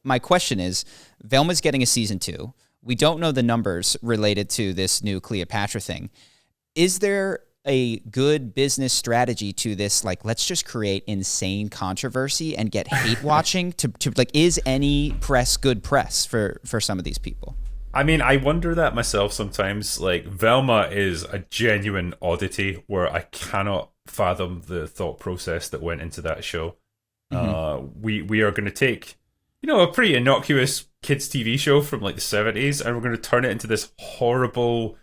my question is, Velma's getting a season 2. We don't know the numbers related to this new Cleopatra thing. Is there a good business strategy to this? Like, let's just create insane controversy and get hate watching to like, is any press good press for some of these people? I mean, I wonder that myself sometimes. Like, Velma is a genuine oddity where I cannot fathom the thought process that went into that show. We are going to take, a pretty innocuous kids TV show from like the 70s, and we're going to turn it into this horrible,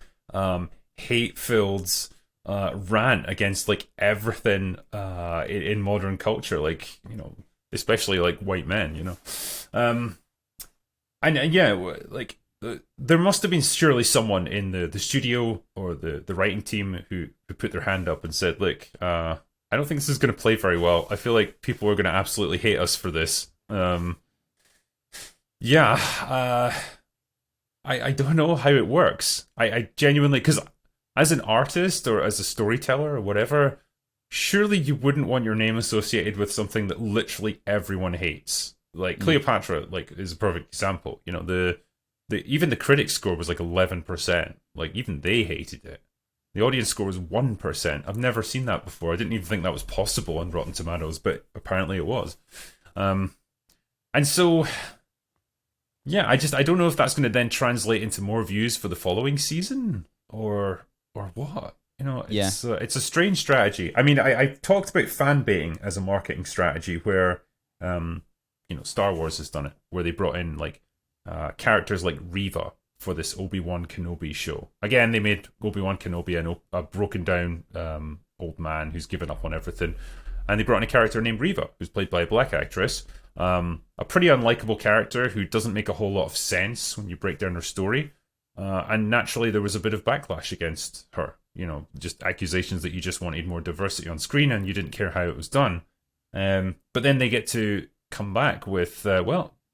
hate-filled rant against like everything in modern culture, like, especially like white men, and yeah, like there must have been surely someone in the studio or the writing team who put their hand up and said, look, I don't think this is going to play very well. I feel like people are going to absolutely hate us for this. I don't know how it works. I genuinely, because as an artist or as a storyteller or whatever, surely you wouldn't want your name associated with something that literally everyone hates. Like Cleopatra, like, is a perfect example. Even the critic score was like 11%. Like, even they hated it. The audience score was 1%. I've never seen that before. I didn't even think that was possible on Rotten Tomatoes, but apparently it was. And so, yeah, I don't know if that's going to then translate into more views for the following season or what. It's a strange strategy. I mean, I talked about fan baiting as a marketing strategy where, Star Wars has done it, where they brought in like characters like Reva for this Obi-Wan Kenobi show. Again, they made Obi-Wan Kenobi a broken down old man who's given up on everything. And they brought in a character named Reva, who's played by a black actress. A pretty unlikable character who doesn't make a whole lot of sense when you break down her story. And naturally, there was a bit of backlash against her. Just accusations that you just wanted more diversity on screen and you didn't care how it was done. But then they get to come back with,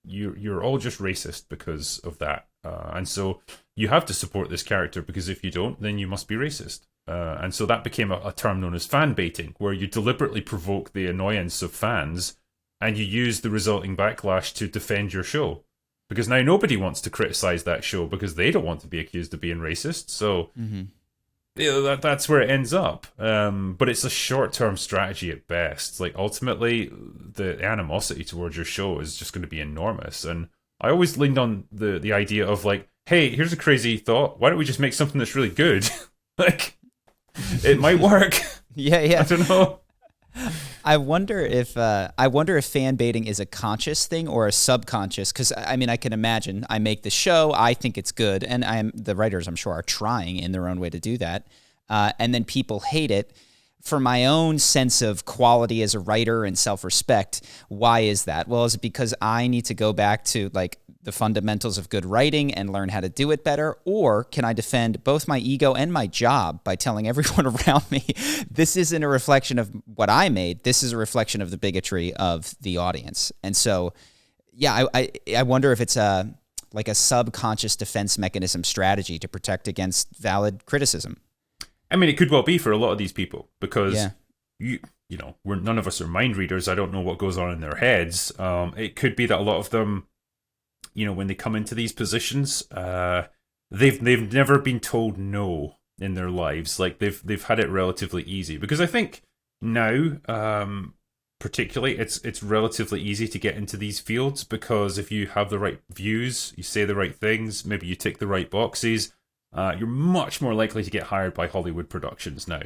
you're all just racist because of that. And so you have to support this character because if you don't, then you must be racist. And so that became a term known as fan baiting, where you deliberately provoke the annoyance of fans and you use the resulting backlash to defend your show. Because now nobody wants to criticize that show because they don't want to be accused of being racist. So that's where it ends up. But it's a short-term strategy at best. Like, ultimately, the animosity towards your show is just going to be enormous. And I always leaned on the idea of like, hey, here's a crazy thought. Why don't we just make something that's really good? Like, it might work. Yeah. I don't know. I wonder if fan baiting is a conscious thing or a subconscious. Because I mean, I can imagine I make the show, I think it's good, and the writers, I'm sure, are trying in their own way to do that, and then people hate it. For my own sense of quality as a writer and self-respect, why is that? Well, is it because I need to go back to like the fundamentals of good writing and learn how to do it better? Or can I defend both my ego and my job by telling everyone around me, this isn't a reflection of what I made, this is a reflection of the bigotry of the audience? And so, yeah, I wonder if it's a subconscious defense mechanism strategy to protect against valid criticism. I mean, it could well be for a lot of these people because we're none of us are mind readers. I don't know what goes on in their heads. It could be that a lot of them, when they come into these positions, they've never been told no in their lives. Like they've had it relatively easy because I think now, particularly, it's relatively easy to get into these fields because if you have the right views, you say the right things, maybe you tick the right boxes. You're much more likely to get hired by Hollywood productions now.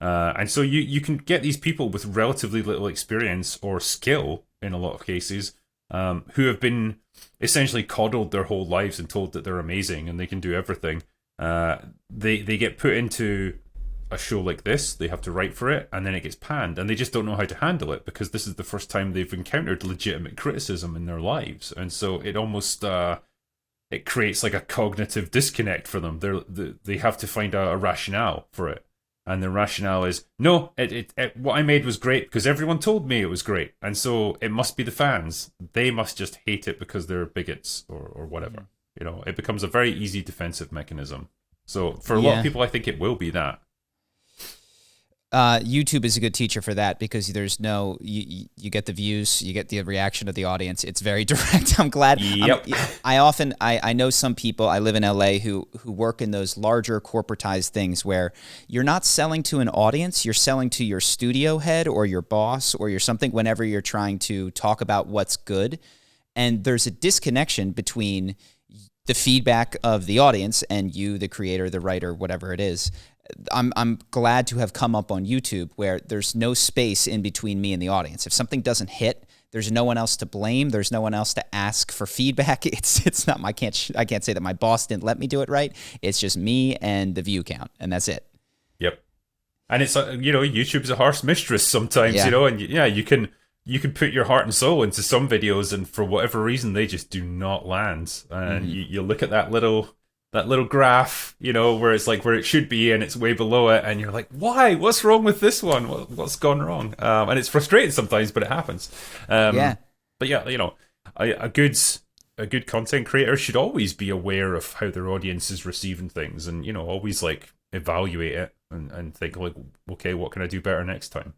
And so you can get these people with relatively little experience or skill, in a lot of cases, who have been essentially coddled their whole lives and told that they're amazing and they can do everything. They get put into a show like this, they have to write for it, and then it gets panned, and they just don't know how to handle it because this is the first time they've encountered legitimate criticism in their lives. And so it almost... it creates like a cognitive disconnect for them. They have to find a rationale for it. And the rationale is, no, what I made was great because everyone told me it was great. And so it must be the fans. They must just hate it because they're bigots or whatever. It becomes a very easy defensive mechanism. So for a lot of people, I think it will be that. YouTube is a good teacher for that because there's no you get the views, you get the reaction of the audience. It's very direct. I'm glad. Yep. I know some people. I live in LA who work in those larger corporatized things where you're not selling to an audience, you're selling to your studio head or your boss or your something. Whenever you're trying to talk about what's good, and there's a disconnection between the feedback of the audience and you, the creator, the writer, whatever it is. I'm glad to have come up on YouTube where there's no space in between me and the audience. If something doesn't hit, there's no one else to blame. There's no one else to ask for feedback. It's not I can't say that my boss didn't let me do it right. It's just me and the view count, and that's it. Yep. And it's YouTube's a harsh mistress sometimes, Yeah. and you can put your heart and soul into some videos, and for whatever reason they just do not land. And you look at that little graph, where it's like where it should be and it's way below it, and you're like, why? What's wrong with this one? What's gone wrong? And it's frustrating sometimes, but it happens. Yeah. But yeah, a good content creator should always be aware of how their audience is receiving things, and always like evaluate it and think like, okay, what can I do better next time?